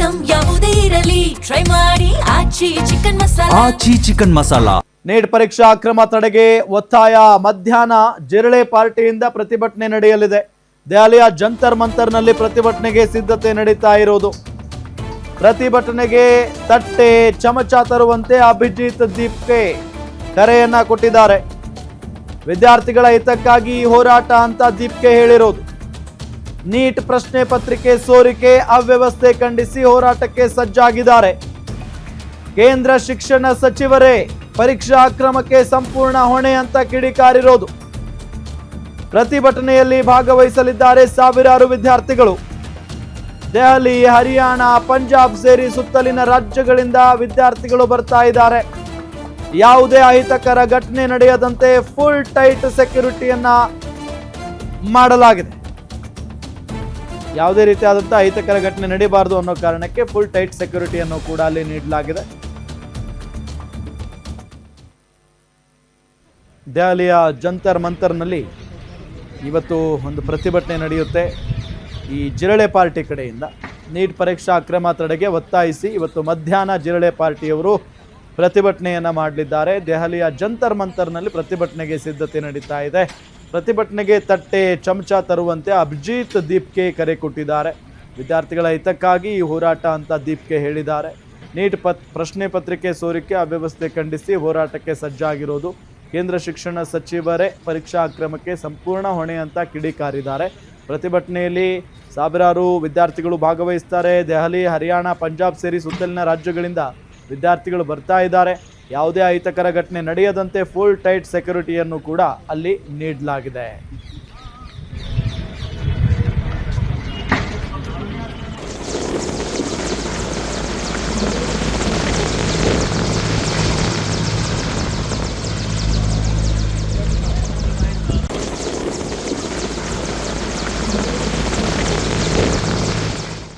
Item ಯಾವುದೇ ಇರಲಿ try ಮಾಡಿ ಆಚಿ ಚಿಕನ್ ಮಸಾಲಾ. ನೀಟ್ ಪರೀಕ್ಷಾ ಅಕ್ರಮ ತಡೆಗೆ ಒತ್ತಾಯ. ಮಧ್ಯಾಹ್ನ ಜಿರಳೆ ಪಾರ್ಟಿಯಿಂದ ಪ್ರತಿಭಟನೆ ನಡೆಯಲಿದೆ. ದೆಹಲಿಯ ಜಂತರ್ ಮಂತರ್ನಲ್ಲಿ ಪ್ರತಿಭಟನೆಗೆ ಸಿದ್ಧತೆ ನಡೀತಾ ಇರೋದು. ಪ್ರತಿಭಟನೆಗೆ ತಟ್ಟೆ ಚಮಚ ತರುವಂತೆ ಅಭಿಜಿತ್ ದೀಪ್ಗೆ ಕರೆಯನ್ನ ಕೊಟ್ಟಿದ್ದಾರೆ. ವಿದ್ಯಾರ್ಥಿಗಳ ಹಿತಕ್ಕಾಗಿ ಹೋರಾಟ ಅಂತ ದೀಪ್ಗೆ ಹೇಳಿರೋದು. ನೀಟ್ ಪ್ರಶ್ನೆ ಪತ್ರಿಕೆ ಸೋರಿಕೆ ಅವ್ಯವಸ್ಥೆ ಖಂಡಿಸಿ ಹೋರಾಟಕ್ಕೆ ಸಜ್ಜಾಗಿದ್ದಾರೆ. ಕೇಂದ್ರ ಶಿಕ್ಷಣ ಸಚಿವರೇ ಪರೀಕ್ಷಾ ಅಕ್ರಮಕ್ಕೆ ಸಂಪೂರ್ಣ ಹೊಣೆ ಅಂತ ಕಿಡಿಕಾರಿರೋದು. ಪ್ರತಿಭಟನೆಯಲ್ಲಿ ಭಾಗವಹಿಸಲಿದ್ದಾರೆ ಸಾವಿರಾರು ವಿದ್ಯಾರ್ಥಿಗಳು. ದೆಹಲಿ, ಹರಿಯಾಣ, ಪಂಜಾಬ್ ಸೇರಿ ಸುತ್ತಲಿನ ರಾಜ್ಯಗಳಿಂದ ವಿದ್ಯಾರ್ಥಿಗಳು ಬರ್ತಾ ಇದ್ದಾರೆ. ಯಾವುದೇ ಅಹಿತಕರ ಘಟನೆ ನಡೆಯದಂತೆ ಫುಲ್ ಟೈಟ್ ಸೆಕ್ಯೂರಿಟಿಯನ್ನ ಮಾಡಲಾಗಿದೆ. ಯಾವುದೇ ರೀತಿಯಾದಂತಹ ಅಹಿತಕರ ಘಟನೆ ನಡೆಯಬಾರದು ಅನ್ನೋ ಕಾರಣಕ್ಕೆ ಫುಲ್ ಟೈಟ್ ಸೆಕ್ಯೂರಿಟಿಯನ್ನು ಕೂಡ ಅಲ್ಲಿ ನೀಡಲಾಗಿದೆ. ದೆಹಲಿಯ ಜಂತರ್ ಮಂತರ್ನಲ್ಲಿ ಇವತ್ತು ಒಂದು ಪ್ರತಿಭಟನೆ ನಡೆಯುತ್ತೆ. ಈ ಜಿರಳೆ ಪಾರ್ಟಿ ಕಡೆಯಿಂದ ನೀಟ್ ಪರೀಕ್ಷಾ ಅಕ್ರಮ ತಡೆಗೆ ಒತ್ತಾಯಿಸಿ ಇವತ್ತು ಮಧ್ಯಾಹ್ನ ಜಿರಳೆ ಪಾರ್ಟಿಯವರು ಪ್ರತಿಭಟನೆಯನ್ನು ಮಾಡಲಿದ್ದಾರೆ. ದೆಹಲಿಯ ಜಂತರ್ ಮಂತರ್ನಲ್ಲಿ ಪ್ರತಿಭಟನೆಗೆ ಸಿದ್ಧತೆ ನಡೀತಾ ಇದೆ. ಪ್ರತಿಭಟನೆಗೆ ತಟ್ಟೆ ಚಮಚ ತರುವಂತೆ ಅಭಿಜಿತ್ ದೀಪ್ಗೆ ಕರೆ ಕೊಟ್ಟಿದ್ದಾರೆ. ವಿದ್ಯಾರ್ಥಿಗಳ ಹಿತಕ್ಕಾಗಿ ಈ ಹೋರಾಟ ಅಂತ ದೀಪ್ಗೆ ಹೇಳಿದ್ದಾರೆ. ನೀಟ್ ಪ್ರಶ್ನೆ ಪತ್ರಿಕೆ ಸೋರಿಕೆ ಅವ್ಯವಸ್ಥೆ ಖಂಡಿಸಿ ಹೋರಾಟಕ್ಕೆ ಸಜ್ಜಾಗಿರೋದು. ಕೇಂದ್ರ ಶಿಕ್ಷಣ ಸಚಿವರೇ ಪರೀಕ್ಷಾ ಅಕ್ರಮಕ್ಕೆ ಸಂಪೂರ್ಣ ಹೊಣೆ ಅಂತ ಕಿಡಿಕಾರಿದ್ದಾರೆ. ಪ್ರತಿಭಟನೆಯಲ್ಲಿ ಸಾವಿರಾರು ವಿದ್ಯಾರ್ಥಿಗಳು ಭಾಗವಹಿಸ್ತಾರೆ. ದೆಹಲಿ, ಹರಿಯಾಣ, ಪಂಜಾಬ್ ಸೇರಿ ಸುತ್ತಲಿನ ರಾಜ್ಯಗಳಿಂದ ವಿದ್ಯಾರ್ಥಿಗಳು ಬರ್ತಾ ಇದ್ದಾರೆ. ಯಾವುದೇ ಅಹಿತಕರ ಘಟನೆ ನಡೆಯದಂತೆ ಫುಲ್ ಟೈಟ್ ಸೆಕ್ಯೂರಿಟಿಯನ್ನು ಕೂಡ ಅಲ್ಲಿ ನೀಡಲಾಗಿದೆ.